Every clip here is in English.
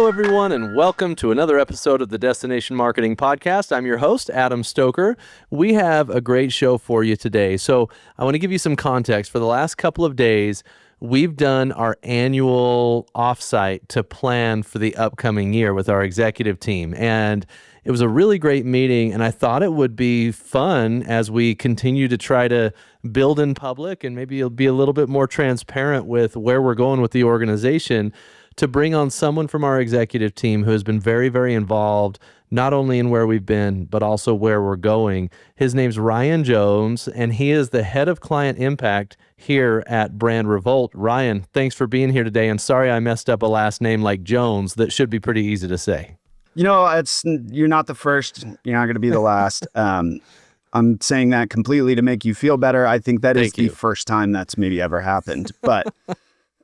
Hello, everyone, and welcome to another episode of the Destination Marketing Podcast. I'm your host, Adam Stoker. We have a great show for you today. So I want to give you some context. For the last couple of days, we've done our annual offsite to plan for the upcoming year with our executive team. And it was a really great meeting, and I thought it would be fun as we continue to try to build in public and maybe it'll be a little bit more transparent with where we're going with the organization, to bring on someone from our executive team who has been very, very involved, not only in where we've been, but also where we're going. His name's Ryan Jones, and he is the head of client impact here at Brand Revolt. Ryan, thanks for being here today, and sorry I messed up a last name like Jones that should be pretty easy to say. You know, you're not the first, you're not going to be the last. I'm saying that completely to make you feel better. I think that is the first time that's maybe ever happened, but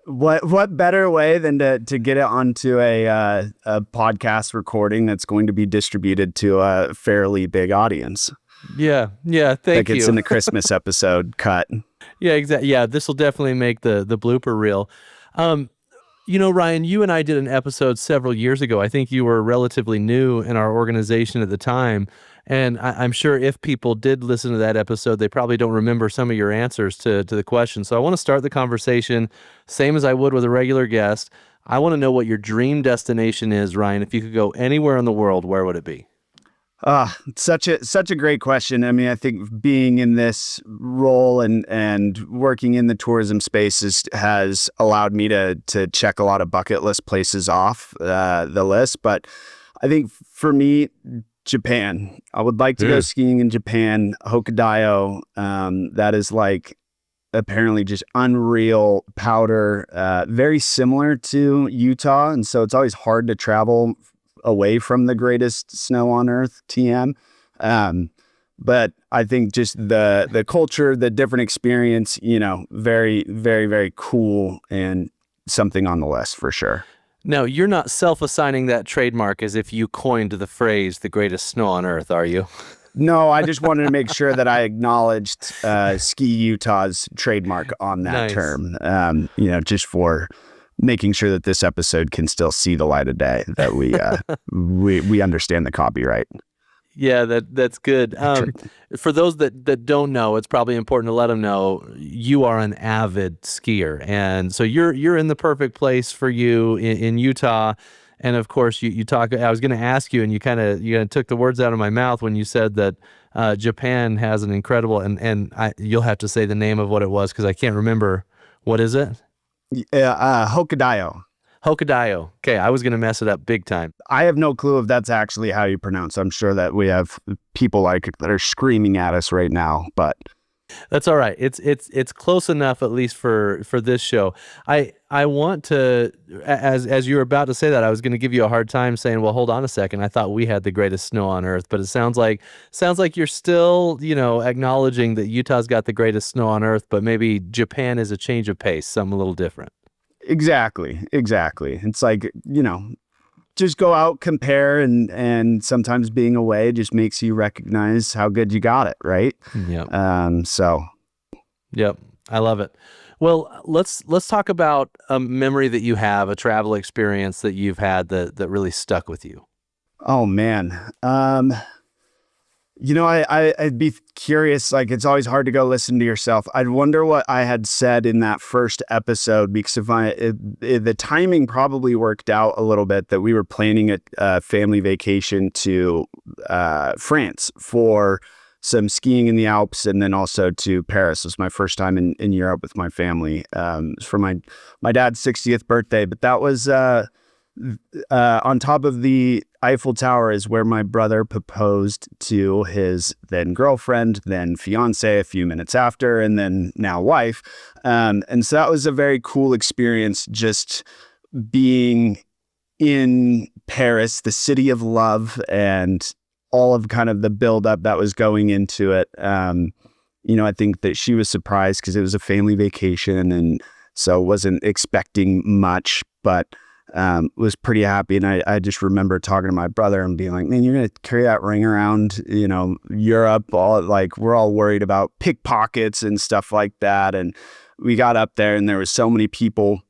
What better way than to get it onto a podcast recording that's going to be distributed to a fairly big audience? Yeah, thank you. Like it's in the Christmas episode cut. Yeah, exactly. Yeah, this will definitely make the blooper reel. You know, Ryan, you and I did an episode several years ago. I think you were relatively new in our organization at the time. And I'm sure if people did listen to that episode, they probably don't remember some of your answers to the question. So I want to start the conversation same as I would with a regular guest. I want to know what your dream destination is, Ryan. If you could go anywhere in the world, where would it be? Such a great question. I mean, I think being in this role and working in the tourism space has allowed me to check a lot of bucket list places off the list. But I think for me, Japan. I would like to go skiing in Japan, Hokkaido. That is like apparently just unreal powder, very similar to Utah. And so it's always hard to travel away from the greatest snow on earth, TM. But I think just the culture, the different experience, you know, very, very, very cool and something on the list for sure. Now, you're not self-assigning that trademark as if you coined the phrase, the greatest snow on earth, are you? No, I just wanted to make sure that I acknowledged Ski Utah's trademark on that term, you know, just for making sure that this episode can still see the light of day, that we understand the copyright. Yeah, that's good. For those that don't know, it's probably important to let them know you are an avid skier, and so you're in the perfect place for you in Utah. And of course, you talk. I was going to ask you, and you kind of took the words out of my mouth when you said that Japan has an incredible, and you'll have to say the name of what it was because I can't remember. What is it? Hokkaido. Hokkaido. Okay, I was going to mess it up big time. I have no clue if that's actually how you pronounce. I'm sure that we have people that are screaming at us right now, but that's all right. It's close enough, at least for this show. I want to, as you were about to say that, I was going to give you a hard time saying, well, hold on a second. I thought we had the greatest snow on earth, but it sounds like you're still, you know, acknowledging that Utah's got the greatest snow on earth, but maybe Japan is a change of pace, something a little different. Exactly. It's like, you know, just go out, compare, and sometimes being away just makes you recognize how good you got it, right? Yep. Yep, I love it. Well, let's talk about a memory that you have, a travel experience that you've had that really stuck with you. Oh man. You know, I'd be curious, like it's always hard to go listen to yourself. I'd wonder what I had said in that first episode, because the timing probably worked out a little bit, that we were planning a family vacation to France for some skiing in the Alps, and then also to Paris. It was my first time in Europe with my family. It was for my dad's 60th birthday, but that was on top of the Eiffel Tower is where my brother proposed to his then girlfriend, then fiance a few minutes after, and then now wife. And so that was a very cool experience, just being in Paris, the city of love, and all of kind of the buildup that was going into it. You know, I think that she was surprised because it was a family vacation, and so wasn't expecting much, but was pretty happy. And I just remember talking to my brother and being like, man, you're going to carry that ring around, you know, Europe, we're all worried about pickpockets and stuff like that. And we got up there and there was so many people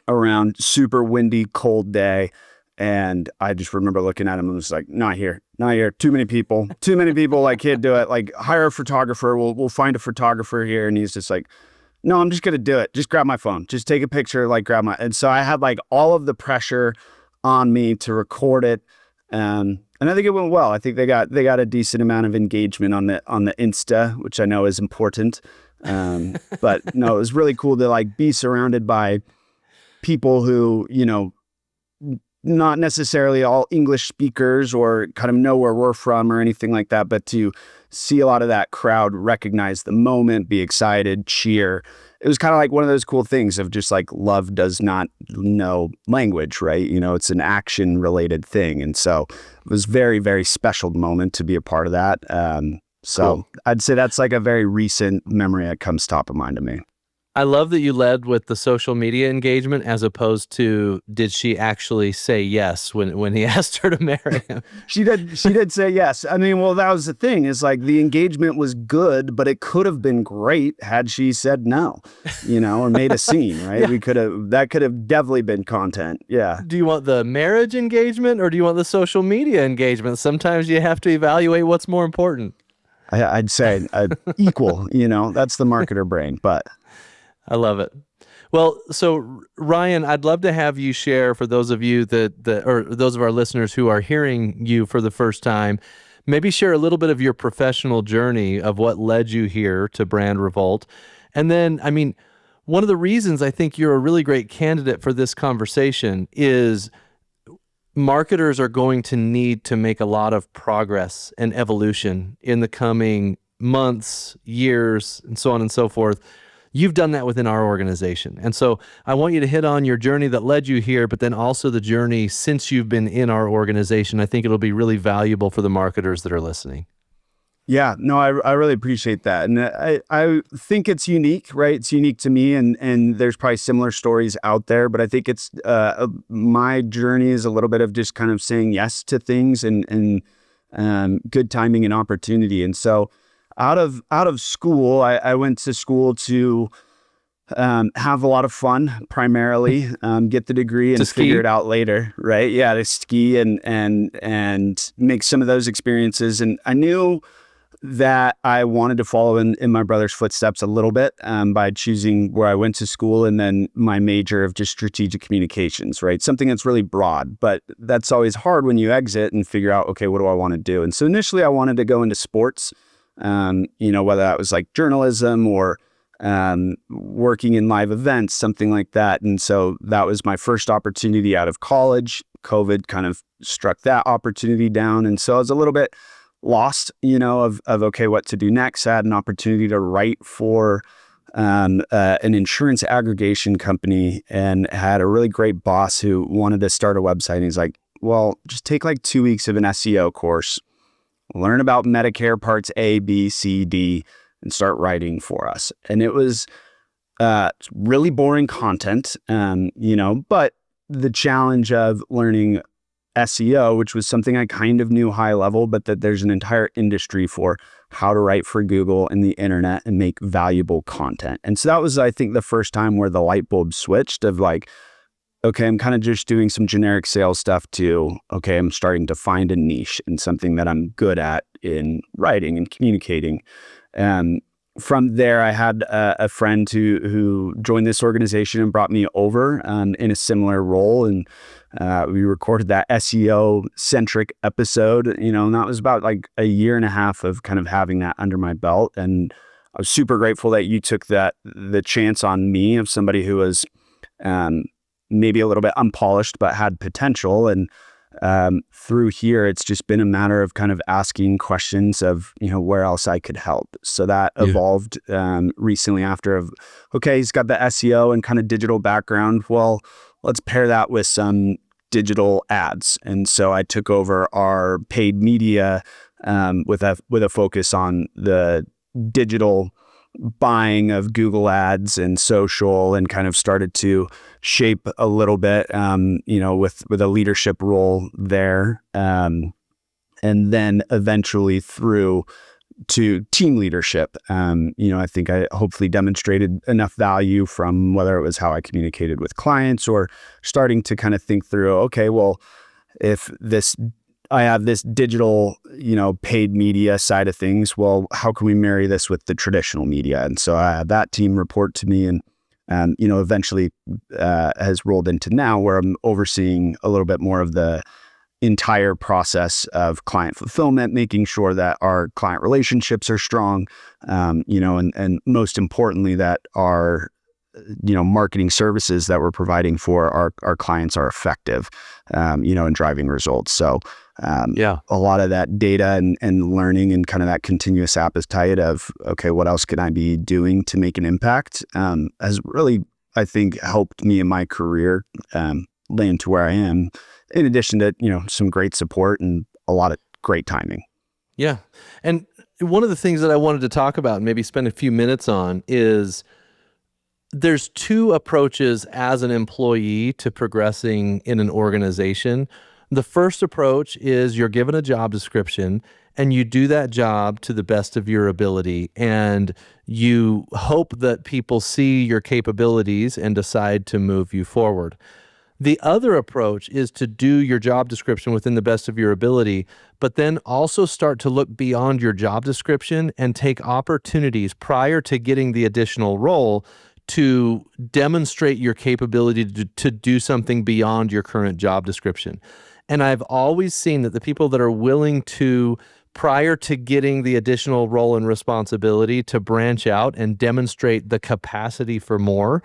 around, super windy, cold day. And I just remember looking at him and was like, not here, not here. Too many people, like can't do it. Like hire a photographer. We'll find a photographer here. And he's just like, no, I'm just going to do it. Just grab my phone. Just take a picture, like and so I had like all of the pressure on me to record it. And I think it went well. I think they got a decent amount of engagement on the Insta, which I know is important. But no, it was really cool to like be surrounded by people who, not necessarily all English speakers or kind of know where we're from or anything like that, but to see a lot of that crowd recognize the moment, be excited, cheer. It was kind of like one of those cool things of just like love does not know language, right? It's an action related thing. And so it was very, very special moment to be a part of that. So cool. I'd say that's like a very recent memory that comes top of mind to me. I love that you led with the social media engagement as opposed to did she actually say yes when he asked her to marry him? She did say yes. I mean, well, that was the thing is like the engagement was good, but it could have been great had she said no, or made a scene, right? Yeah. That could have definitely been content. Yeah. Do you want the marriage engagement or do you want the social media engagement? Sometimes you have to evaluate what's more important. I'd say equal, that's the marketer brain, but. I love it. Well, so Ryan, I'd love to have you share for those of you or those of our listeners who are hearing you for the first time, maybe share a little bit of your professional journey of what led you here to Brand Revolt. And then, I mean, one of the reasons I think you're a really great candidate for this conversation is marketers are going to need to make a lot of progress and evolution in the coming months, years, and so on and so forth. You've done that within our organization. And so I want you to hit on your journey that led you here, but then also the journey since you've been in our organization. I think it'll be really valuable for the marketers that are listening. Yeah, no, I really appreciate that. And I think it's unique, right? It's unique to me and there's probably similar stories out there, but I think it's my journey is a little bit of just kind of saying yes to things and good timing and opportunity. And so out of school, I went to school to have a lot of fun, primarily, get the degree and figure it out later, right? Yeah, to ski and make some of those experiences. And I knew that I wanted to follow in my brother's footsteps a little bit by choosing where I went to school and then my major of just strategic communications, right? Something that's really broad, but that's always hard when you exit and figure out, okay, what do I want to do? And so initially I wanted to go into sports. Whether that was like journalism or working in live events, something like that. And so that was my first opportunity out of college. COVID kind of struck that opportunity down. And so I was a little bit lost, of okay, what to do next. I had an opportunity to write for an insurance aggregation company and had a really great boss who wanted to start a website. And he's like, well, just take like 2 weeks of an SEO course, learn about Medicare parts A, B, C, D, and start writing for us. And it was really boring content, but the challenge of learning SEO, which was something I kind of knew high level, but that there's an entire industry for how to write for Google and the internet and make valuable content. And so that was, I think, the first time where the light bulb switched of like, okay, I'm kind of just doing some generic sales stuff to, okay, I'm starting to find a niche and something that I'm good at in writing and communicating. And from there, I had a friend who joined this organization and brought me over in a similar role. And we recorded that SEO-centric episode, and that was about like a year and a half of kind of having that under my belt. And I was super grateful that you took the chance on me of somebody who was maybe a little bit unpolished, but had potential. And through here, it's just been a matter of kind of asking questions of, where else I could help. So that evolved recently after okay, he's got the SEO and kind of digital background. Well, let's pair that with some digital ads. And so I took over our paid media with a focus on the digital buying of Google ads and social, and kind of started to shape a little bit, with a leadership role there. And then eventually through to team leadership. I think I hopefully demonstrated enough value from whether it was how I communicated with clients or starting to kind of think through, okay, well, if I have this digital, paid media side of things, well, how can we marry this with the traditional media? And so I had that team report to me, and eventually has rolled into now where I'm overseeing a little bit more of the entire process of client fulfillment, making sure that our client relationships are strong, and most importantly, that our marketing services that we're providing for our clients are effective, in driving results. So a lot of that data and learning and kind of that continuous appetite of, okay, what else can I be doing to make an impact, has really, I think, helped me in my career land to where I am, in addition to, some great support and a lot of great timing. Yeah. And one of the things that I wanted to talk about and maybe spend a few minutes on is there's two approaches as an employee to progressing in an organization. The first approach is you're given a job description and you do that job to the best of your ability, and you hope that people see your capabilities and decide to move you forward. The other approach is to do your job description within the best of your ability, but then also start to look beyond your job description and take opportunities prior to getting the additional role to demonstrate your capability to do something beyond your current job description. And I've always seen that the people that are willing to, prior to getting the additional role and responsibility, to branch out and demonstrate the capacity for more,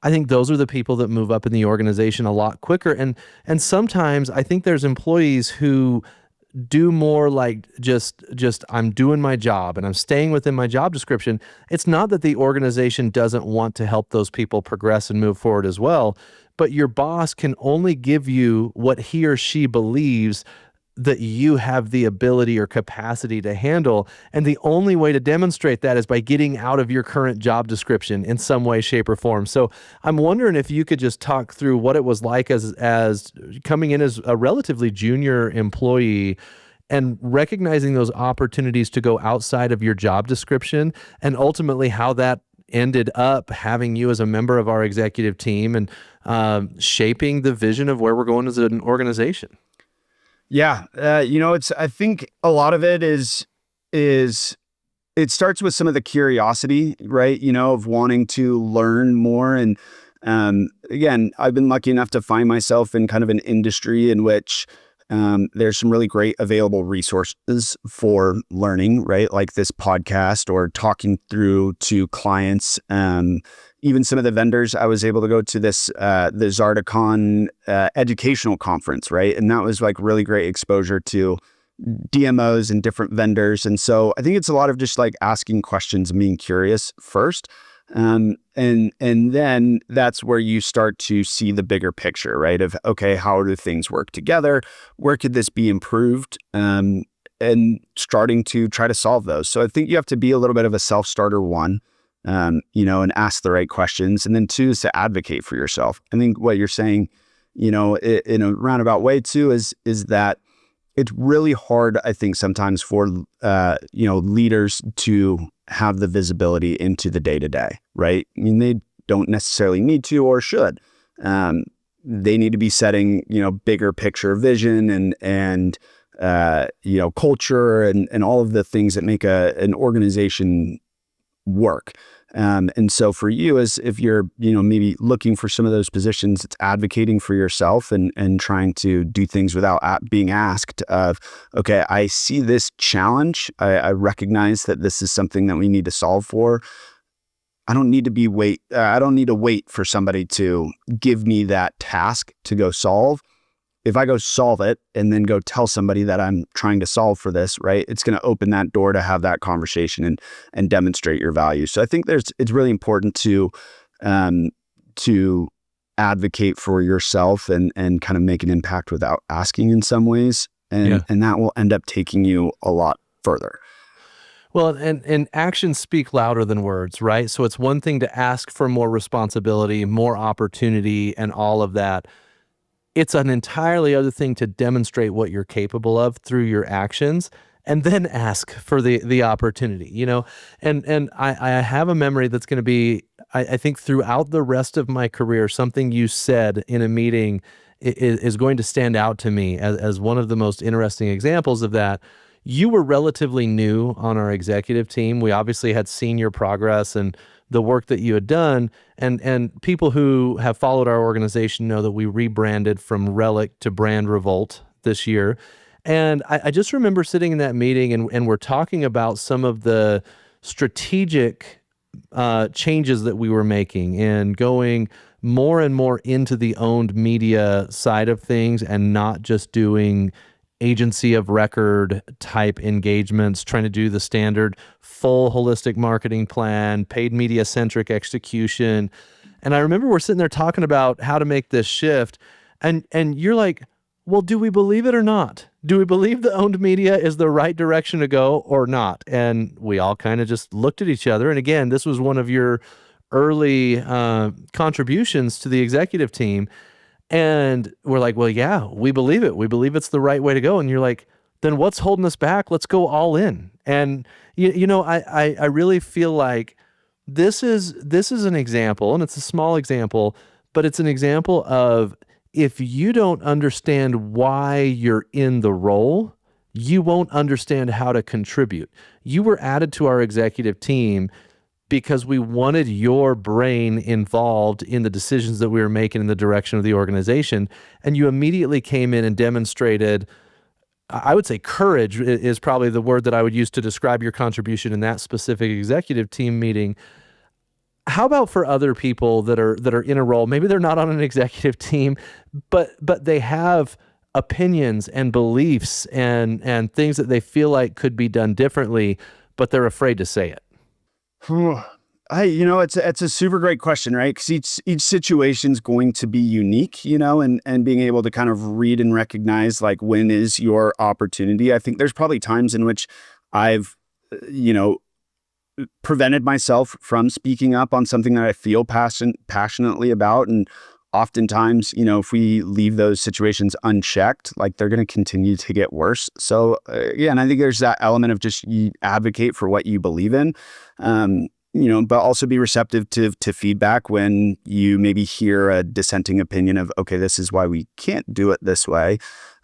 I think those are the people that move up in the organization a lot quicker. And sometimes I think there's employees who do more like just I'm doing my job and I'm staying within my job description. It's not that the organization doesn't want to help those people progress and move forward as well, but your boss can only give you what he or she believes that you have the ability or capacity to handle. And the only way to demonstrate that is by getting out of your current job description in some way, shape, or form. So I'm wondering if you could just talk through what it was like as coming in as a relatively junior employee and recognizing those opportunities to go outside of your job description, and ultimately how that ended up having you as a member of our executive team and shaping the vision of where we're going as an organization. Yeah. I think a lot of it is it starts with some of the curiosity, right? Of wanting to learn more. And, again, I've been lucky enough to find myself in kind of an industry in which, there's some really great available resources for learning, right? Like this podcast or talking through to clients. Even some of the vendors, I was able to go to the Zardacon educational conference, right? And that was like really great exposure to DMOs and different vendors. And so I think it's a lot of just like asking questions and being curious first. And then that's where you start to see the bigger picture, right? Of, okay, how do things work together? Where could this be improved? And starting to try to solve those. So I think you have to be a little bit of a self-starter, one, and ask the right questions. And then two is to advocate for yourself. I think what you're saying, in a roundabout way too, is that it's really hard, I think, sometimes for, leaders to have the visibility into the day-to-day, right? I mean, they don't necessarily need to or should. They need to be setting, bigger picture vision and culture and all of the things that make an organization work. And so for you, as if you're, maybe looking for some of those positions, it's advocating for yourself and trying to do things without being asked of, okay, I see this challenge. I recognize that this is something that we need to solve for. I don't need to wait for somebody to give me that task to go solve. If I go solve it and then go tell somebody that I'm trying to solve for this, right, it's going to open that door to have that conversation and demonstrate your value. So I think it's really important to advocate for yourself and kind of make an impact without asking in some ways. And that will end up taking you a lot further. Well, and actions speak louder than words, right? So it's one thing to ask for more responsibility, more opportunity, and all of that. It's an entirely other thing to demonstrate what you're capable of through your actions and then ask for the opportunity, and I have a memory that's going to be, I think throughout the rest of my career, something you said in a meeting, is going to stand out to me as one of the most interesting examples of that. You were relatively new on our executive team. We obviously had seen your progress and the work that you had done. And people who have followed our organization know that we rebranded from Relic to Brand Revolt this year. And I just remember sitting in that meeting and we're talking about some of the strategic changes that we were making and going more and more into the owned media side of things and not just doing agency of record type engagements, trying to do the standard full holistic marketing plan, paid media centric execution. And I remember we're sitting there talking about how to make this shift. And you're like, well, do we believe it or not? Do we believe the owned media is the right direction to go or not? And we all kind of just looked at each other. And again, this was one of your early contributions to the executive team. And we're like, well, yeah, we believe it. We believe it's the right way to go. And you're like, then what's holding us back? Let's go all in. And I really feel like this is an example, and it's a small example, but it's an example of if you don't understand why you're in the role, you won't understand how to contribute. You were added to our executive team because we wanted your brain involved in the decisions that we were making in the direction of the organization. And you immediately came in and demonstrated, I would say courage is probably the word that I would use to describe your contribution in that specific executive team meeting. How about for other people that are in a role, maybe they're not on an executive team, but they have opinions and beliefs and things that they feel like could be done differently, but they're afraid to say it? It's a super great question, right? Because each situation's going to be unique, and being able to kind of read and recognize like when is your opportunity. I think there's probably times in which I've, prevented myself from speaking up on something that I feel passionately about. And oftentimes, if we leave those situations unchecked, like they're going to continue to get worse. So and I think there's that element of just you advocate for what you believe in. But also be receptive to feedback when you maybe hear a dissenting opinion of, okay, this is why we can't do it this way,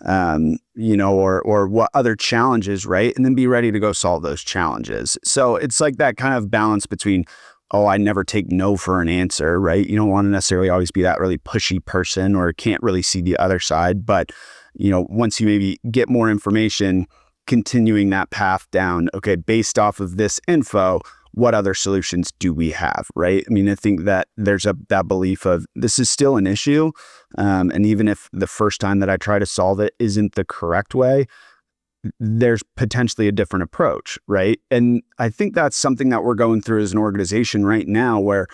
or what other challenges, right? And then be ready to go solve those challenges. So it's like that kind of balance between, oh, I never take no for an answer, right? You don't want to necessarily always be that really pushy person or can't really see the other side. But, once you maybe get more information, continuing that path down, okay, based off of this info, what other solutions do we have, right? I mean, I think that there's that belief of this is still an issue. And even if the first time that I try to solve it isn't the correct way, there's potentially a different approach, right? And I think that's something that we're going through as an organization right now where,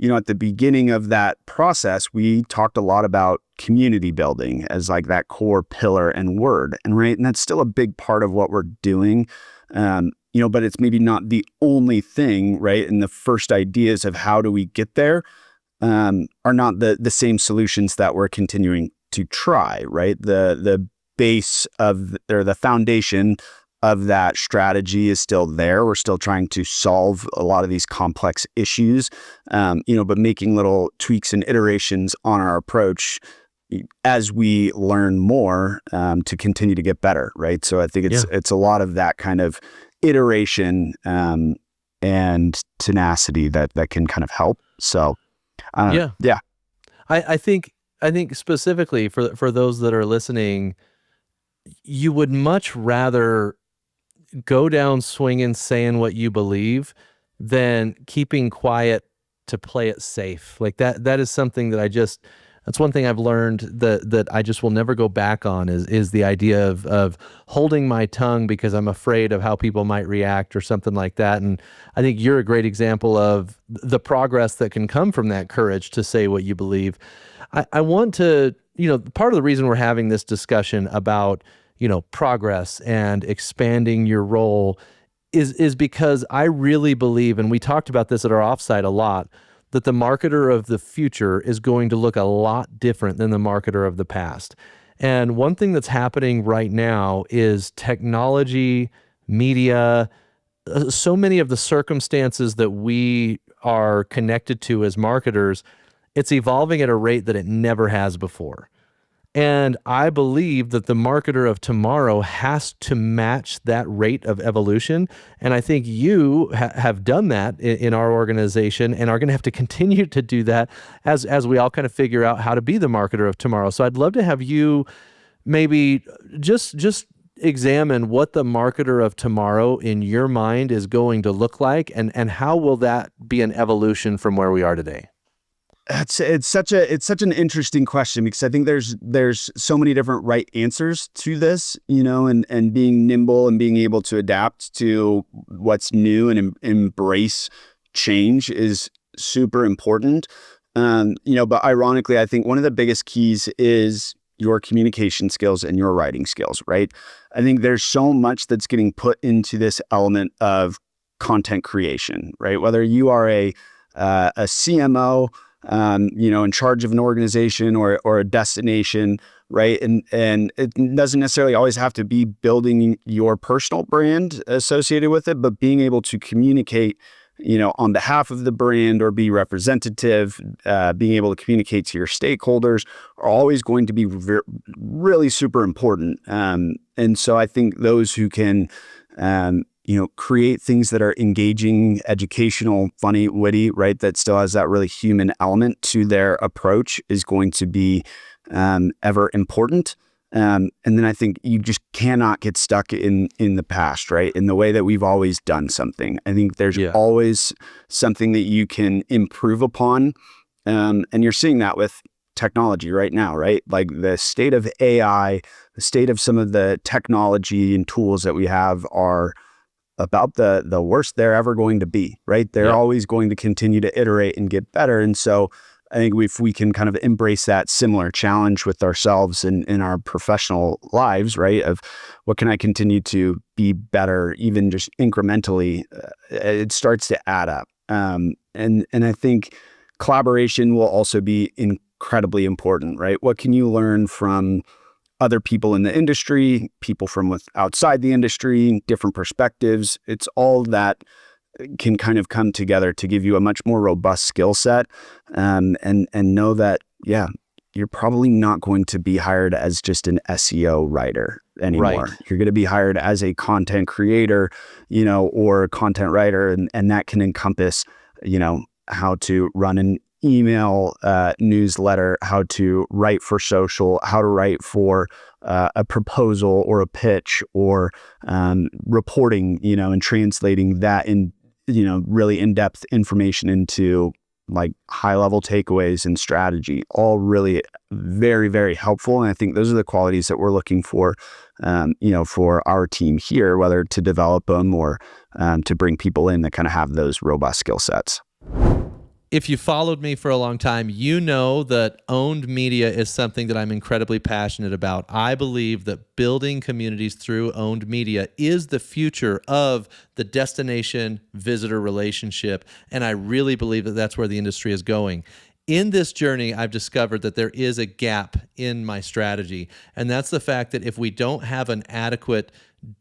at the beginning of that process, we talked a lot about community building as like that core pillar and word. And right. And that's still a big part of what we're doing. But it's maybe not the only thing, right? And the first ideas of how do we get there are not the same solutions that we're continuing to try, right? The base of or the foundation of that strategy is still there. We're still trying to solve a lot of these complex issues, but making little tweaks and iterations on our approach as we learn more to continue to get better, right? So I think it's a lot of that kind of iteration and tenacity that can kind of help. So I think specifically for those that are listening, you would much rather go down swinging saying what you believe than keeping quiet to play it safe. Like that is something that that's one thing I've learned that I just will never go back on is the idea of holding my tongue because I'm afraid of how people might react or something like that. And I think you're a great example of the progress that can come from that courage to say what you believe. I want to, part of the reason we're having this discussion about, progress and expanding your role is because I really believe, and we talked about this at our offsite a lot, that the marketer of the future is going to look a lot different than the marketer of the past. And one thing that's happening right now is technology, media, so many of the circumstances that we are connected to as marketers, it's evolving at a rate that it never has before. And I believe that the marketer of tomorrow has to match that rate of evolution. And I think you have done that in our organization and are going to have to continue to do that as we all kind of figure out how to be the marketer of tomorrow. So I'd love to have you maybe just examine what the marketer of tomorrow in your mind is going to look like, and how will that be an evolution from where we are today? It's such an interesting question, because I think there's so many different right answers to this, and being nimble and being able to adapt to what's new and embrace change is super important. But ironically, I think one of the biggest keys is your communication skills and your writing skills, right? I think there's so much that's getting put into this element of content creation, right? Whether you are a CMO, in charge of an organization or a destination, right? And it doesn't necessarily always have to be building your personal brand associated with it, but being able to communicate, on behalf of the brand or be representative, being able to communicate to your stakeholders are always going to be really super important. And so I think those who can, create things that are engaging, educational, funny, witty, right, that still has that really human element to their approach is going to be ever important. And then I think you just cannot get stuck in the past, right? In the way that we've always done something. I think there's always something that you can improve upon. And you're seeing that with technology right now, right? Like the state of AI, the state of some of the technology and tools that we have are about the worst they're ever going to be, right? They're always going to continue to iterate and get better. And so I think if we can kind of embrace that similar challenge with ourselves and in our professional lives, right, of what can I continue to be better, even just incrementally, it starts to add up. And I think collaboration will also be incredibly important, right? What can you learn from other people in the industry, people from outside the industry, different perspectives? It's all that can kind of come together to give you a much more robust skill set, and know that, you're probably not going to be hired as just an SEO writer anymore. Right. You're going to be hired as a content creator, or a content writer, and that can encompass, how to run an email newsletter, how to write for social, how to write for a proposal or a pitch, or reporting, and translating that in, really in-depth information into like high-level takeaways and strategy, all really very, very helpful. And I think those are the qualities that we're looking for, for our team here, whether to develop them or to bring people in that kind of have those robust skill sets. If you followed me for a long time, you know that owned media is something that I'm incredibly passionate about. I believe that building communities through owned media is the future of the destination visitor relationship, and I really believe that that's where the industry is going. In this journey, I've discovered that there is a gap in my strategy, and that's the fact that if we don't have an adequate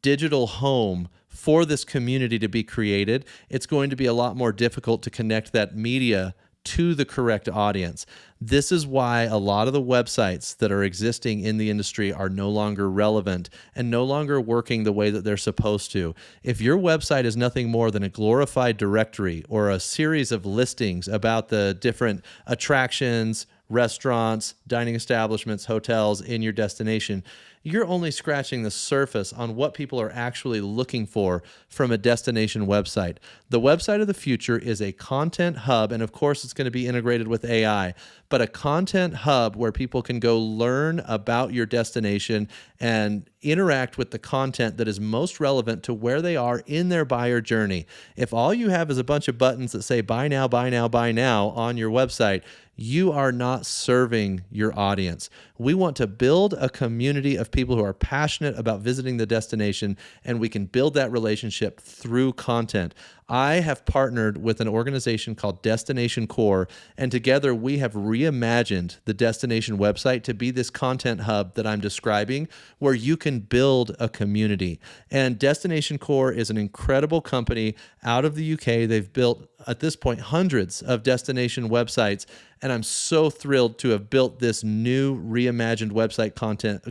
digital home for this community to be created, it's going to be a lot more difficult to connect that media to the correct audience. This is why a lot of the websites that are existing in the industry are no longer relevant and no longer working the way that they're supposed to. If your website is nothing more than a glorified directory or a series of listings about the different attractions, restaurants, dining establishments, hotels in your destination, you're only scratching the surface on what people are actually looking for from a destination website. The website of the future is a content hub, and of course it's going to be integrated with AI, but a content hub where people can go learn about your destination and interact with the content that is most relevant to where they are in their buyer journey. If all you have is a bunch of buttons that say buy now, buy now, buy now on your website, you are not serving your audience. We want to build a community of people who are passionate about visiting the destination, and we can build that relationship through content. I have partnered with an organization called Destination Core, and together we have reimagined the destination website to be this content hub that I'm describing, where you can build a community. And Destination Core is an incredible company out of the UK. They've built at this point, hundreds of destination websites. And I'm so thrilled to have built this new reimagined website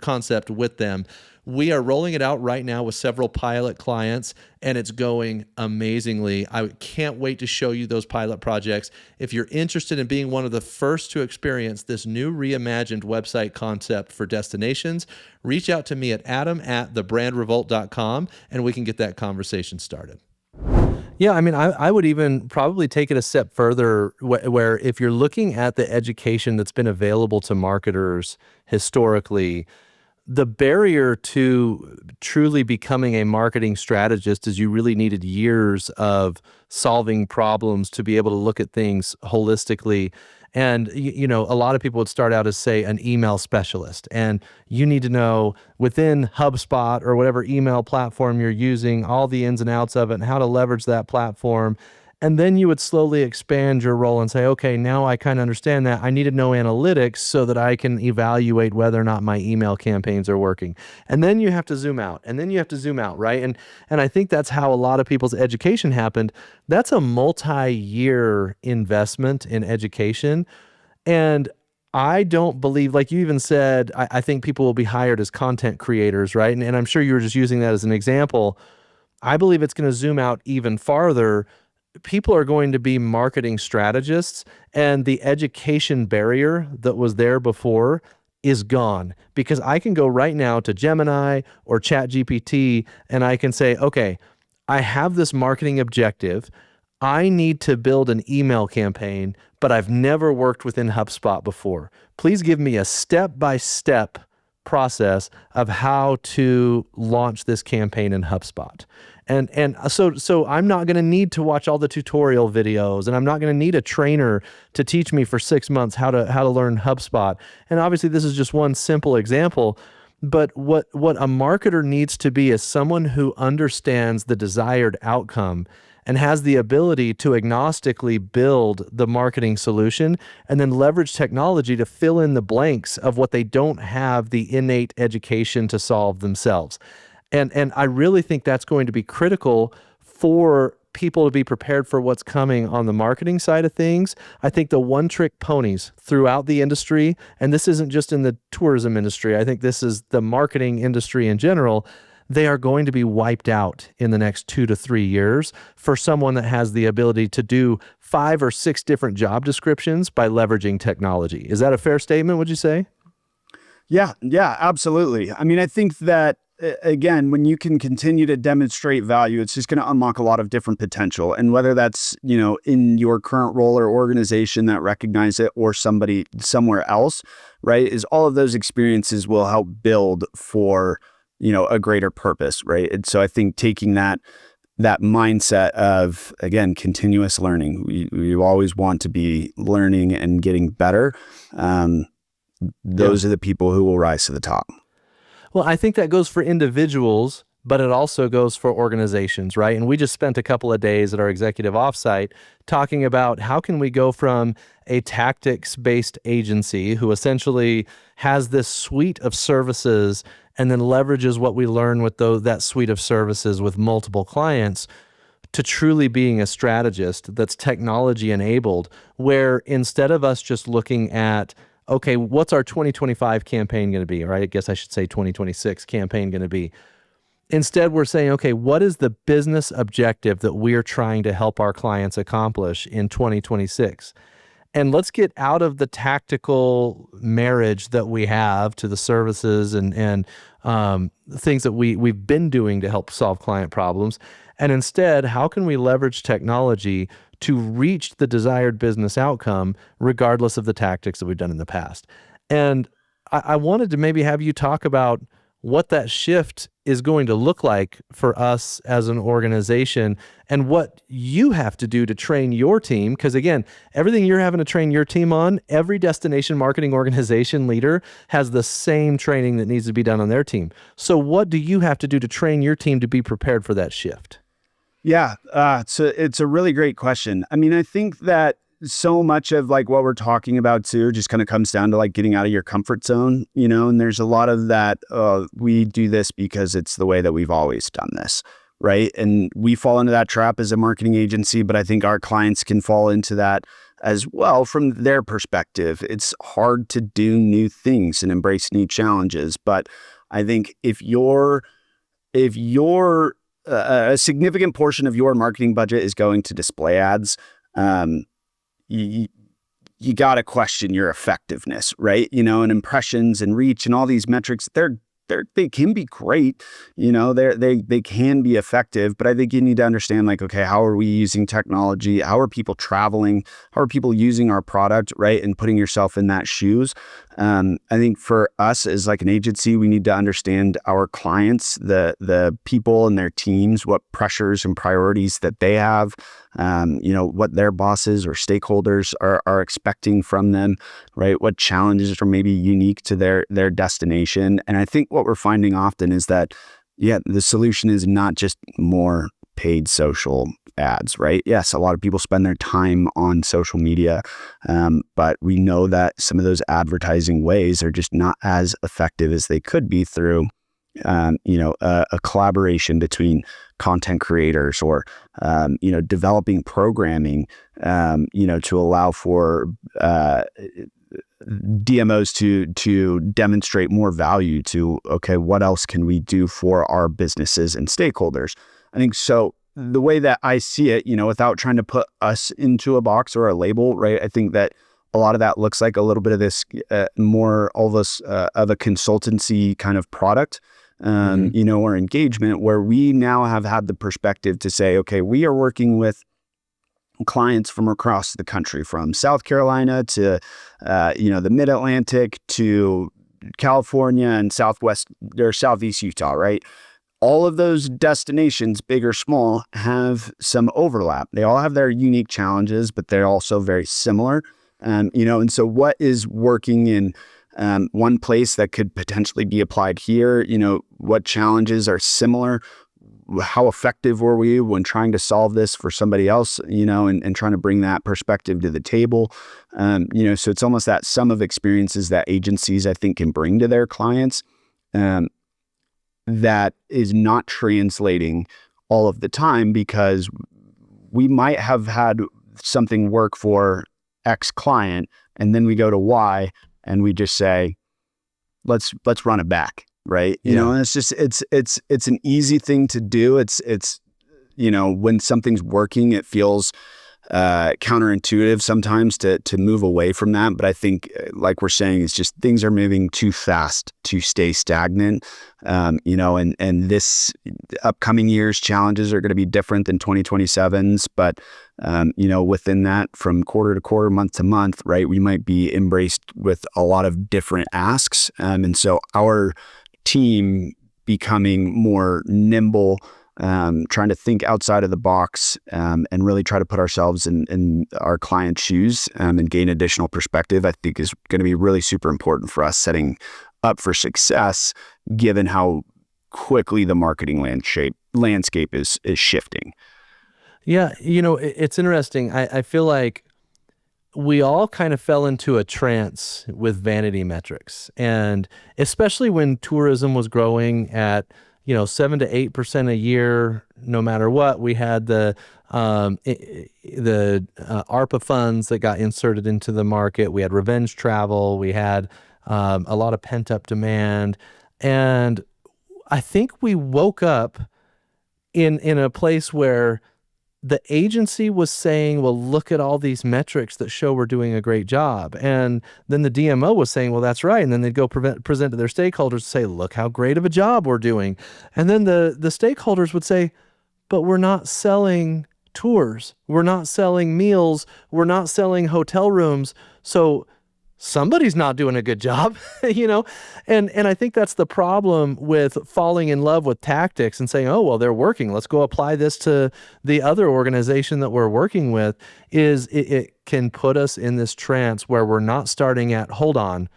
concept with them. We are rolling it out right now with several pilot clients, and it's going amazingly. I can't wait to show you those pilot projects. If you're interested in being one of the first to experience this new reimagined website concept for destinations, reach out to me at adam@thebrandrevolt.com, and we can get that conversation started. Yeah, I mean, I would even probably take it a step further where if you're looking at the education that's been available to marketers historically, the barrier to truly becoming a marketing strategist is you really needed years of solving problems to be able to look at things holistically. And, a lot of people would start out as, say, an email specialist. And you need to know within HubSpot or whatever email platform you're using, all the ins and outs of it and how to leverage that platform. And then you would slowly expand your role and say, okay, now I kind of understand that. I need to know analytics so that I can evaluate whether or not my email campaigns are working. And then you have to zoom out, and then you have to zoom out, right? And I think that's how a lot of people's education happened. That's a multi-year investment in education. And I don't believe, like you even said, I think people will be hired as content creators, right? And I'm sure you were just using that as an example. I believe it's going to zoom out even farther. People are going to be marketing strategists, and the education barrier that was there before is gone, because I can go right now to Gemini or ChatGPT and I can say, okay, I have this marketing objective. I need to build an email campaign, but I've never worked within HubSpot before. Please give me a step-by-step process of how to launch this campaign in HubSpot. And so I'm not going to need to watch all the tutorial videos, and I'm not going to need a trainer to teach me for 6 months how to learn HubSpot. And obviously this is just one simple example, but what a marketer needs to be is someone who understands the desired outcome and has the ability to agnostically build the marketing solution and then leverage technology to fill in the blanks of what they don't have the innate education to solve themselves. And I really think that's going to be critical for people to be prepared for what's coming on the marketing side of things. I think the one-trick ponies throughout the industry, and this isn't just in the tourism industry, I think this is the marketing industry in general, they are going to be wiped out in the next 2 to 3 years for someone that has the ability to do 5 or 6 different job descriptions by leveraging technology. Is that a fair statement, would you say? Yeah, absolutely. I mean, I think that again, when you can continue to demonstrate value, it's just going to unlock a lot of different potential. And whether that's, in your current role or organization that recognize it, or somebody somewhere else, right, is all of those experiences will help build for, a greater purpose, right? And so I think taking that mindset of, again, continuous learning, we always want to be learning and getting better. Those are the people who will rise to the top. Well, I think that goes for individuals, but it also goes for organizations, right? And we just spent a couple of days at our executive offsite talking about how can we go from a tactics-based agency who essentially has this suite of services and then leverages what we learn with that suite of services with multiple clients to truly being a strategist that's technology enabled, where instead of us just looking at, okay, what's our 2025 campaign going to be? Or I guess I should say 2026 campaign going to be. Instead, we're saying, okay, what is the business objective that we're trying to help our clients accomplish in 2026? And let's get out of the tactical marriage that we have to the services and things that we've been doing to help solve client problems. And instead, how can we leverage technology to reach the desired business outcome, regardless of the tactics that we've done in the past? And I wanted to maybe have you talk about what that shift is going to look like for us as an organization and what you have to do to train your team. Because again, everything you're having to train your team on, every destination marketing organization leader has the same training that needs to be done on their team. So what do you have to do to train your team to be prepared for that shift? Yeah, it's a really great question. I mean, I think that so much of like what we're talking about too just kind of comes down to like getting out of your comfort zone, and there's a lot of that, we do this because it's the way that we've always done this, right? And we fall into that trap as a marketing agency, but I think our clients can fall into that as well from their perspective. It's hard to do new things and embrace new challenges, but I think if a significant portion of your marketing budget is going to display ads, you, you got to question your effectiveness, right? And impressions and reach and all these metrics, they can be great, they can be effective, but I think you need to understand, like, okay, how are we using technology? How are people traveling? How are people using our product, right? And putting yourself in that shoes. I think for us as like an agency, we need to understand our clients, the people and their teams, what pressures and priorities that they have, what their bosses or stakeholders are expecting from them, right? What challenges are maybe unique to their destination. And I think what we're finding often is that, the solution is not just more paid social ads, right? Yes, a lot of people spend their time on social media, but we know that some of those advertising ways are just not as effective as they could be through a collaboration between content creators or, developing programming, to allow for DMOs to demonstrate more value to, okay, what else can we do for our businesses and stakeholders? I think so. The way that I see it, without trying to put us into a box or a label, right? I think that a lot of that looks like a little bit of this more almost of a consultancy kind of product, or engagement, where we now have had the perspective to say, okay, we are working with clients from across the country, from South Carolina to, the Mid-Atlantic to California and Southwest or Southeast Utah, right? All of those destinations, big or small, have some overlap. They all have their unique challenges, but they're also very similar. And so what is working in one place that could potentially be applied here? What challenges are similar? How effective were we when trying to solve this for somebody else, and trying to bring that perspective to the table? So it's almost that sum of experiences that agencies, I think, can bring to their clients, that is not translating all of the time, because we might have had something work for X client, and then we go to Y and we just say, let's run it back. Right. And it's just, it's an easy thing to do. It's when something's working, it feels counterintuitive sometimes to move away from that. But I think, like we're saying, it's just things are moving too fast to stay stagnant. And this upcoming year's challenges are going to be different than 2027's. But, within that, from quarter to quarter, month to month, right, we might be embraced with a lot of different asks. And so our team becoming more nimble, trying to think outside of the box, and really try to put ourselves in our client's shoes, and gain additional perspective, I think is going to be really super important for us setting up for success, given how quickly the marketing landscape is shifting. Yeah, it's interesting. I feel like we all kind of fell into a trance with vanity metrics, and especially when tourism was growing at 7 to 8% a year, no matter what. We had the ARPA funds that got inserted into the market. We had revenge travel. We had a lot of pent up demand, and I think we woke up in a place where the agency was saying, well, look at all these metrics that show we're doing a great job. And then the DMO was saying, well, that's right. And then they'd go present to their stakeholders and say, look how great of a job we're doing. And then the stakeholders would say, but we're not selling tours. We're not selling meals. We're not selling hotel rooms. So somebody's not doing a good job, And I think that's the problem with falling in love with tactics and saying, oh, well, they're working, let's go apply this to the other organization that we're working with, is it can put us in this trance where we're not starting at, hold on,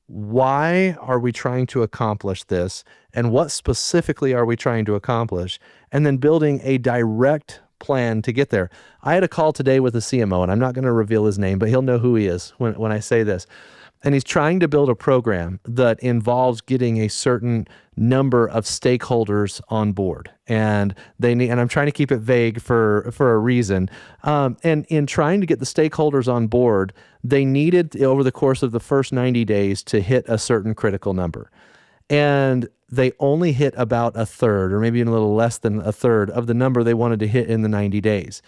why are we trying to accomplish this? And what specifically are we trying to accomplish? And then building a direct plan to get there. I had a call today with a CMO, and I'm not going to reveal his name, but he'll know who he is when I say this. And he's trying to build a program that involves getting a certain number of stakeholders on board. And and I'm trying to keep it vague for a reason. And in trying to get the stakeholders on board, they needed over the course of the first 90 days to hit a certain critical number. And they only hit about a third, or maybe even a little less than a third of the number they wanted to hit in the 90 days.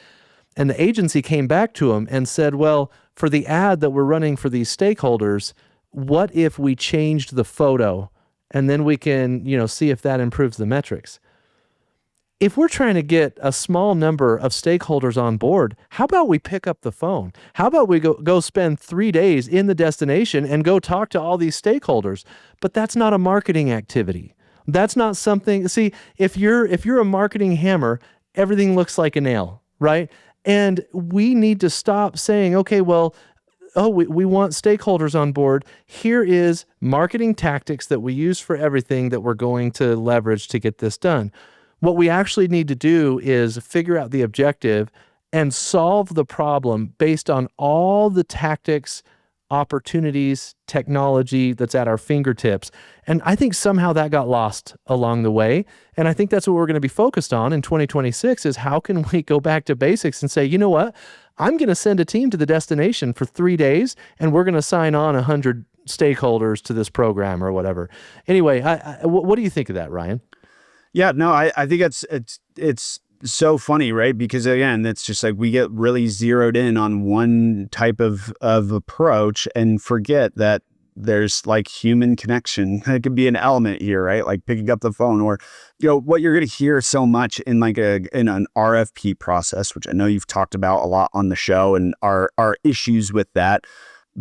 And the agency came back to him and said, well, for the ad that we're running for these stakeholders, what if we changed the photo and then we can, see if that improves the metrics? If we're trying to get a small number of stakeholders on board, how about we pick up the phone? How about we go spend 3 days in the destination and go talk to all these stakeholders? But that's not a marketing activity. That's not something, see, if you're a marketing hammer, everything looks like a nail, right? And we need to stop saying, okay, well, we want stakeholders on board. Here is marketing tactics that we use for everything that we're going to leverage to get this done. What we actually need to do is figure out the objective and solve the problem based on all the tactics, opportunities, technology that's at our fingertips. And I think somehow that got lost along the way. And I think that's what we're going to be focused on in 2026 is how can we go back to basics and say, you know what? I'm going to send a team to the destination for 3 days and we're going to sign on 100 stakeholders to this program or whatever. Anyway, what do you think of that, Ryan? Yeah, no, I think it's so funny, right? Because again, it's just like we get really zeroed in on one type of approach and forget that there's like human connection. It could be an element here, right? Like picking up the phone or, what you're going to hear so much in like in an RFP process, which I know you've talked about a lot on the show and our issues with that.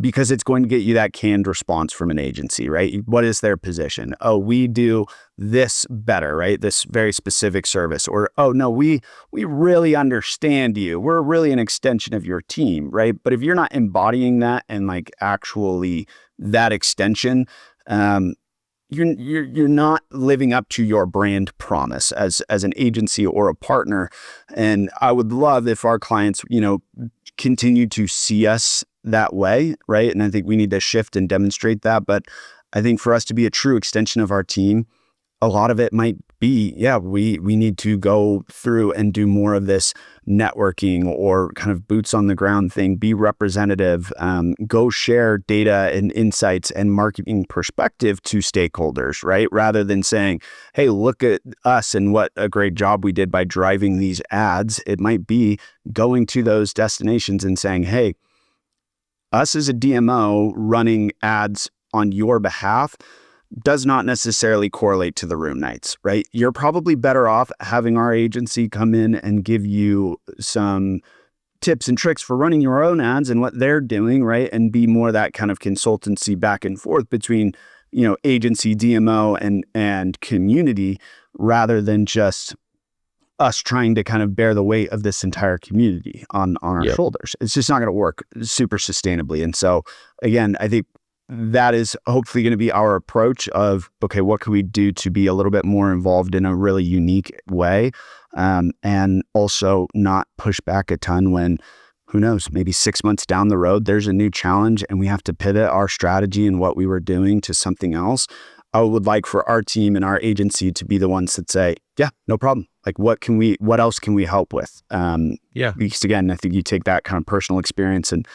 Because it's going to get you that canned response from an agency, right? What is their position? Oh, we do this better, right? This very specific service. Or, oh, no, we really understand you. We're really an extension of your team, right? But if you're not embodying that and like actually that extension, you're not living up to your brand promise as an agency or a partner. And I would love if our clients, continue to see us that way, right? And I think we need to shift and demonstrate that. But I think for us to be a true extension of our team, a lot of it might be, we need to go through and do more of this networking or kind of boots on the ground thing, be representative, go share data and insights and marketing perspective to stakeholders, right? Rather than saying, hey, look at us and what a great job we did by driving these ads. It might be going to those destinations and saying, hey, us as a DMO running ads on your behalf does not necessarily correlate to the room nights, right? You're probably better off having our agency come in and give you some tips and tricks for running your own ads and what they're doing, right? And be more that kind of consultancy back and forth between, agency, DMO, and community rather than just us trying to kind of bear the weight of this entire community on our shoulders. It's just not going to work super sustainably. And so again, I think that is hopefully going to be our approach of, okay, what can we do to be a little bit more involved in a really unique way? And also not push back a ton when, who knows, maybe 6 months down the road, there's a new challenge and we have to pivot our strategy and what we were doing to something else. I would like for our team and our agency to be the ones that say, yeah, no problem. Like, what else can we help with? Because again, I think you take that kind of personal experience and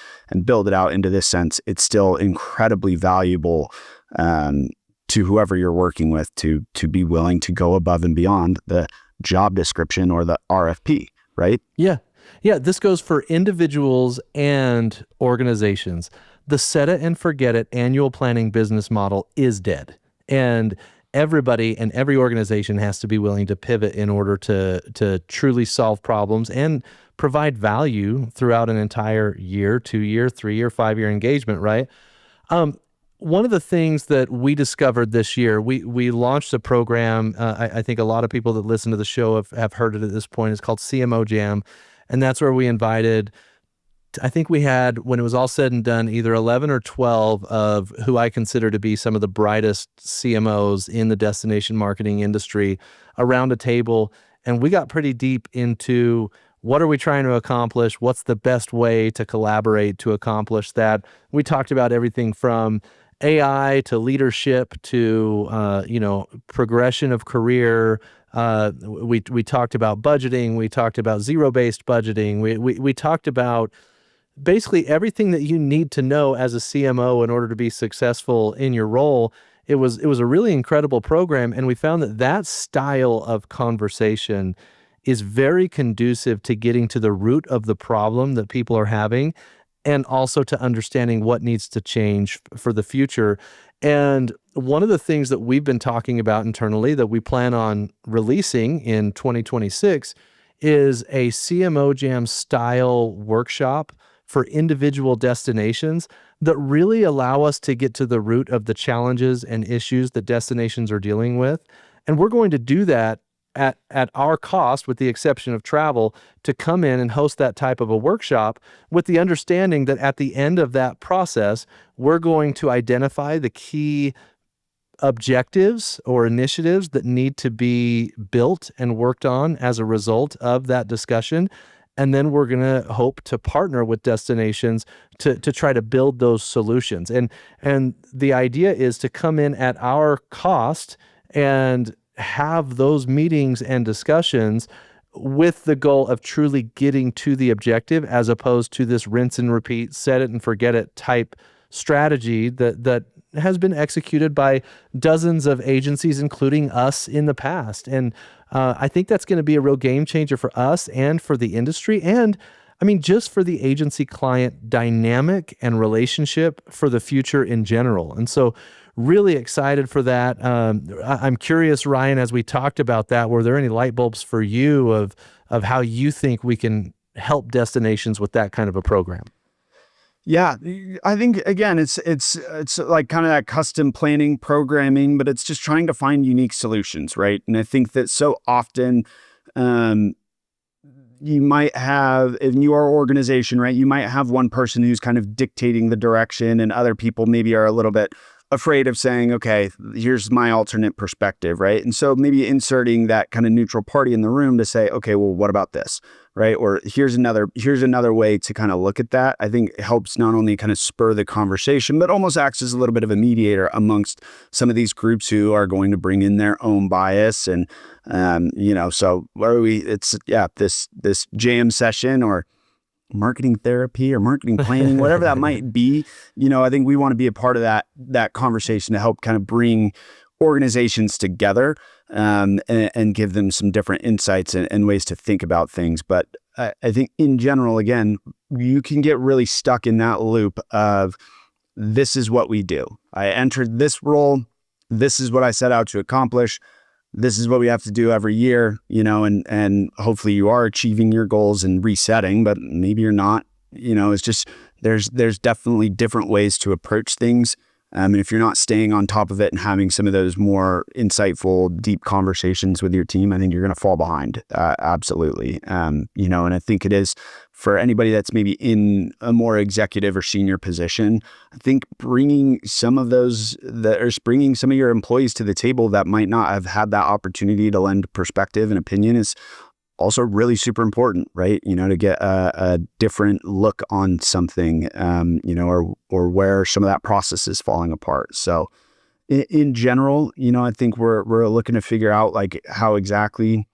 build it out into this sense, it's still incredibly valuable to whoever you're working with to be willing to go above and beyond the job description or the RFP, right? Yeah. This goes for individuals and organizations. The set it and forget it annual planning business model is dead. And everybody and every organization has to be willing to pivot in order to truly solve problems and provide value throughout an entire year, 2-year, 3-year, 5-year engagement, right? One of the things that we discovered this year, we launched a program, I think a lot of people that listen to the show have heard it at this point. It's called CMO Jam. And that's where we invited, I think we had, when it was all said and done, either 11 or 12 of who I consider to be some of the brightest CMOs in the destination marketing industry around a table. And we got pretty deep into what are we trying to accomplish? What's the best way to collaborate to accomplish that? We talked about everything from AI to leadership to progression of career. We talked about budgeting. We talked about zero-based budgeting. We talked about basically everything that you need to know as a CMO in order to be successful in your role. It was a really incredible program, and we found that style of conversation is very conducive to getting to the root of the problem that people are having, and also to understanding what needs to change for the future. And one of the things that we've been talking about internally that we plan on releasing in 2026 is a CMO Jam style workshop for individual destinations that really allow us to get to the root of the challenges and issues that destinations are dealing with. And we're going to do that at our cost, with the exception of travel, to come in and host that type of a workshop, with the understanding that at the end of that process, we're going to identify the key objectives or initiatives that need to be built and worked on as a result of that discussion. And then we're going to hope to partner with destinations to try to build those solutions. And the idea is to come in at our cost and have those meetings and discussions with the goal of truly getting to the objective, as opposed to this rinse and repeat, set it and forget it type strategy that has been executed by dozens of agencies, including us, in the past. And I think that's going to be a real game changer for us and for the industry. And I mean, just for the agency client dynamic and relationship for the future in general. And so really excited for that. I'm curious, Ryan, as we talked about that, were there any light bulbs for you of how you think we can help destinations with that kind of a program? Yeah, I think again, it's like kind of that custom planning programming, but it's just trying to find unique solutions, right? And I think that so often, you might have, in your organization, right, you might have one person who's kind of dictating the direction, and other people maybe are a little bit afraid of saying, okay, here's my alternate perspective, right? And so maybe inserting that kind of neutral party in the room to say, okay, well, what about this, right? Or here's another way to kind of look at that. I think it helps not only kind of spur the conversation, but almost acts as a little bit of a mediator amongst some of these groups who are going to bring in their own bias. And, so where are we? It's, this jam session or marketing therapy or marketing planning, whatever that might be. I think we want to be a part of that conversation to help kind of bring organizations together, and give them some different insights and ways to think about things. But I think in general, again, you can get really stuck in that loop of, this is what we do. I entered this role. This is what I set out to accomplish. This is what we have to do every year, and hopefully you are achieving your goals and resetting, but maybe you're not. It's just, there's definitely different ways to approach things. And if you're not staying on top of it and having some of those more insightful, deep conversations with your team, I think you're going to fall behind. Absolutely. And I think it is for anybody that's maybe in a more executive or senior position. I think bringing some of bringing some of your employees to the table that might not have had that opportunity to lend perspective and opinion is also really super important, right? To get a different look on something, or where some of that process is falling apart. So in general, I think we're looking to figure out, like, how exactly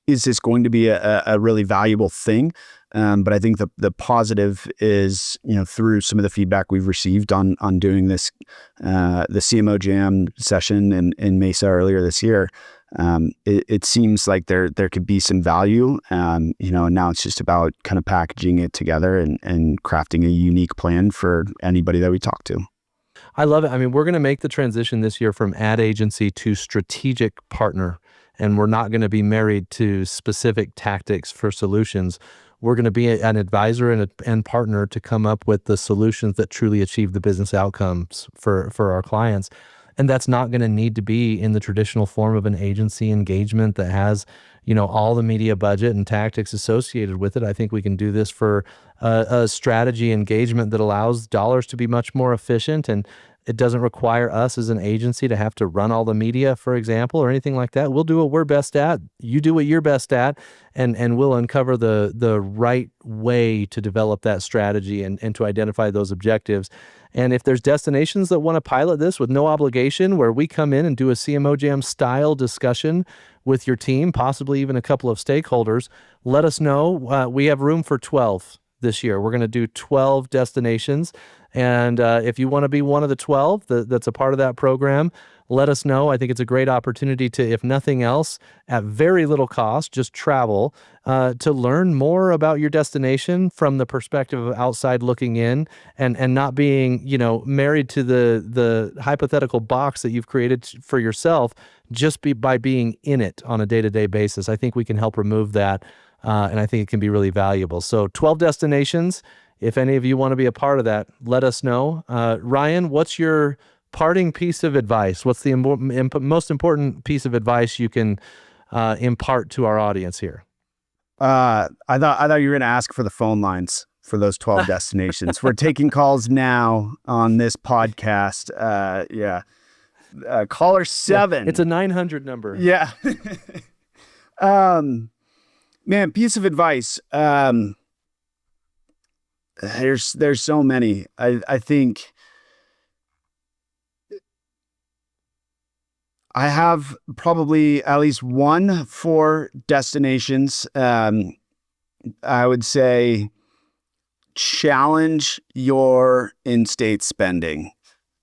is this going to be a really valuable thing? But I think the positive is, through some of the feedback we've received on doing this, the CMO Jam session in Mesa earlier this year, it seems like there could be some value, and now it's just about kind of packaging it together and crafting a unique plan for anybody that we talk to. I love it. I mean, we're going to make the transition this year from ad agency to strategic partner, and we're not going to be married to specific tactics for solutions. We're going to be an advisor and partner to come up with the solutions that truly achieve the business outcomes for our clients. And that's not going to need to be in the traditional form of an agency engagement that has, all the media budget and tactics associated with it. I think we can do this for a strategy engagement that allows dollars to be much more efficient. And It doesn't require us as an agency to have to run all the media, for example, or anything like that. We'll do what we're best at. You do what you're best at, and we'll uncover the right way to develop that strategy and to identify those objectives. And if there's destinations that want to pilot this with no obligation, where we come in and do a CMO Jam style discussion with your team, possibly even a couple of stakeholders, let us know. We have room for 12 this year. We're going to do 12 destinations. And if you want to be one of the 12 that's a part of that program, let us know. I think it's a great opportunity to, if nothing else, at very little cost, just travel to learn more about your destination from the perspective of outside looking in, and not being, married to the hypothetical box that you've created for yourself just by being in it on a day-to-day basis. I think we can help remove that, and I think it can be really valuable. So 12 destinations. If any of you want to be a part of that, let us know. Ryan, what's your parting piece of advice? What's the most important piece of advice you can impart to our audience here? I thought you were going to ask for the phone lines for those 12 destinations. We're taking calls now on this podcast. Caller 7. Yeah, it's a 900 number. Yeah. Man, piece of advice. There's so many. I think I have probably at least one for destinations. I would say challenge your in-state spending.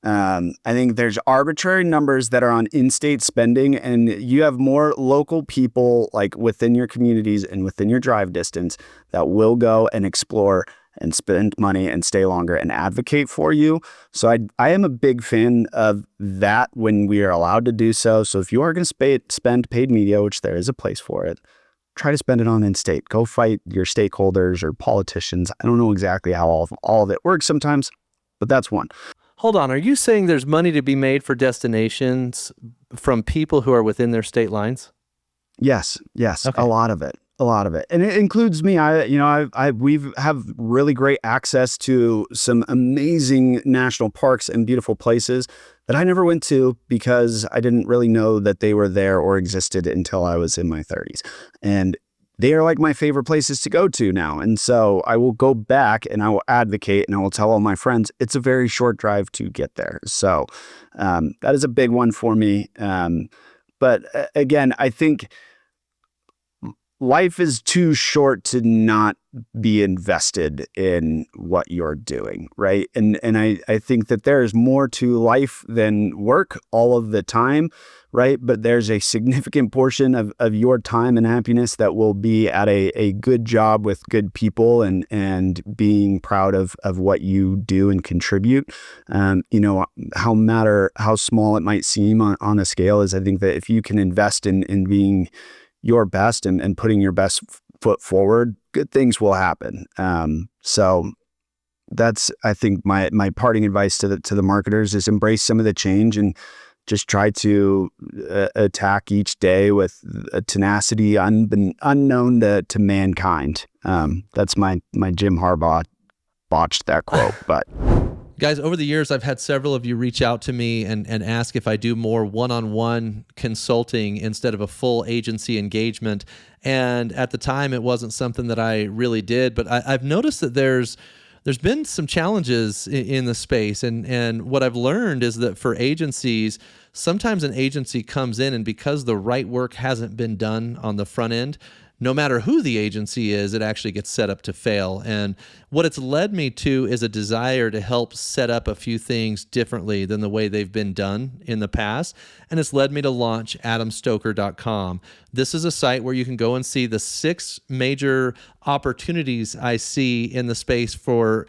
I think there's arbitrary numbers that are on in-state spending, and you have more local people like within your communities and within your drive distance that will go and explore and spend money and stay longer and advocate for you. So I am a big fan of that when we are allowed to do so. So if you are going to spend paid media, which there is a place for it, try to spend it on in-state. Go fight your stakeholders or politicians. I don't know exactly how all of it works sometimes, but that's one. Hold on. Are you saying there's money to be made for destinations from people who are within their state lines? Yes. Okay. A lot of it. And it includes me. We have really great access to some amazing national parks and beautiful places that I never went to because I didn't really know that they were there or existed until I was in my 30s. And they are like my favorite places to go to now. And so I will go back and I will advocate and I will tell all my friends, it's a very short drive to get there. So that is a big one for me. But again, I think life is too short to not be invested in what you're doing, right? And I think that there is more to life than work all of the time, right? But there's a significant portion of your time and happiness that will be at a good job with good people and being proud of what you do and contribute. How small it might seem on a scale is I think that if you can invest in being your best and putting your best foot forward, good things will happen. So that's, I think, my parting advice to the marketers is embrace some of the change and just try to attack each day with a tenacity unknown to mankind. That's my Jim Harbaugh botched that quote, but. Guys, over the years, I've had several of you reach out to me and ask if I do more one-on-one consulting instead of a full agency engagement. And at the time, it wasn't something that I really did. But I've noticed that there's been some challenges in the space. And what I've learned is that for agencies, sometimes an agency comes in and because the right work hasn't been done on the front end, no matter who the agency is, it actually gets set up to fail. And what it's led me to is a desire to help set up a few things differently than the way they've been done in the past. And it's led me to launch adamstoker.com. This is a site where you can go and see the 6 major opportunities I see in the space for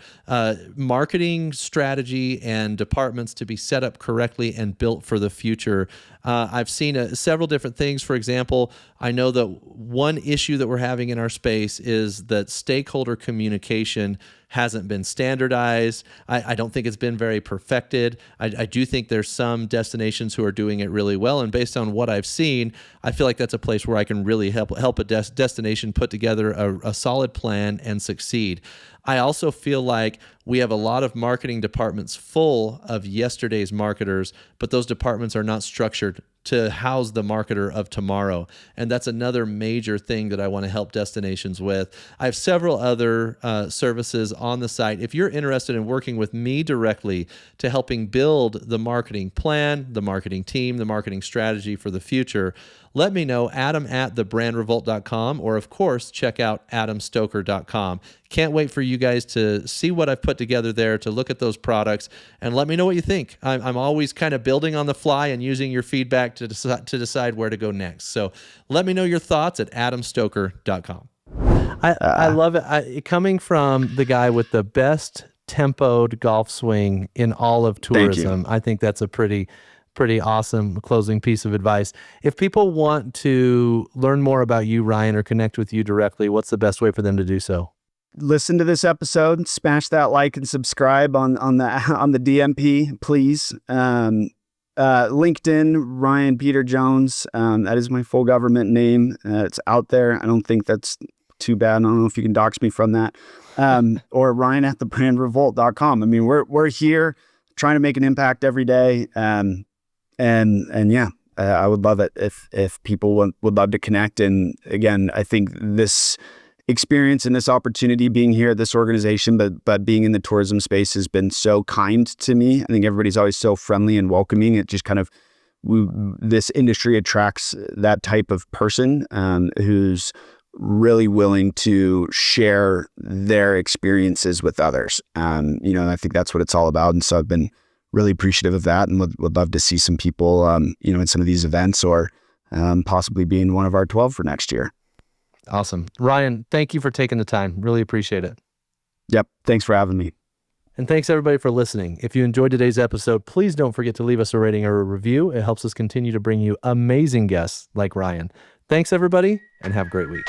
marketing strategy and departments to be set up correctly and built for the future. I've seen several different things. For example, I know that one issue that we're having in our space is that stakeholder communication hasn't been standardized. I don't think it's been very perfected. I do think there's some destinations who are doing it really well. And based on what I've seen, I feel like that's a place where I can really help a destination put together a solid plan and succeed. I also feel like we have a lot of marketing departments full of yesterday's marketers, but those departments are not structured to house the marketer of tomorrow. And that's another major thing that I want to help destinations with. I have several other services on the site. If you're interested in working with me directly to helping build the marketing plan, the marketing team, the marketing strategy for the future, let me know, adam@thebrandrevolt.com, or of course, check out adamstoker.com. Can't wait for you guys to see what I've put together there, to look at those products, and let me know what you think. I'm always kind of building on the fly and using your feedback to decide where to go next. So let me know your thoughts at adamstoker.com. I love it. Coming from the guy with the best tempoed golf swing in all of tourism, I think that's a pretty awesome closing piece of advice. If people want to learn more about you, Ryan, or connect with you directly, what's the best way for them to do so? Listen to this episode, smash that like and subscribe on the DMP, please. LinkedIn, Ryan Peter Jones. That is my full government name. It's out there. I don't think that's too bad. I don't know if you can dox me from that. Or Ryan@thebrandrevolt.com. I mean, we're here trying to make an impact every day. And yeah, I would love it if people would love to connect. And again, I think this experience and this opportunity being here at this organization, but being in the tourism space has been so kind to me. I think everybody's always so friendly and welcoming. It just kind of, this industry attracts that type of person who's really willing to share their experiences with others. And I think that's what it's all about. And so I've been really appreciative of that, and would love to see some people, in some of these events, or possibly being one of our 12 for next year. Awesome. Ryan, thank you for taking the time. Really appreciate it. Yep. Thanks for having me. And thanks everybody for listening. If you enjoyed today's episode, please don't forget to leave us a rating or a review. It helps us continue to bring you amazing guests like Ryan. Thanks everybody, and have a great week.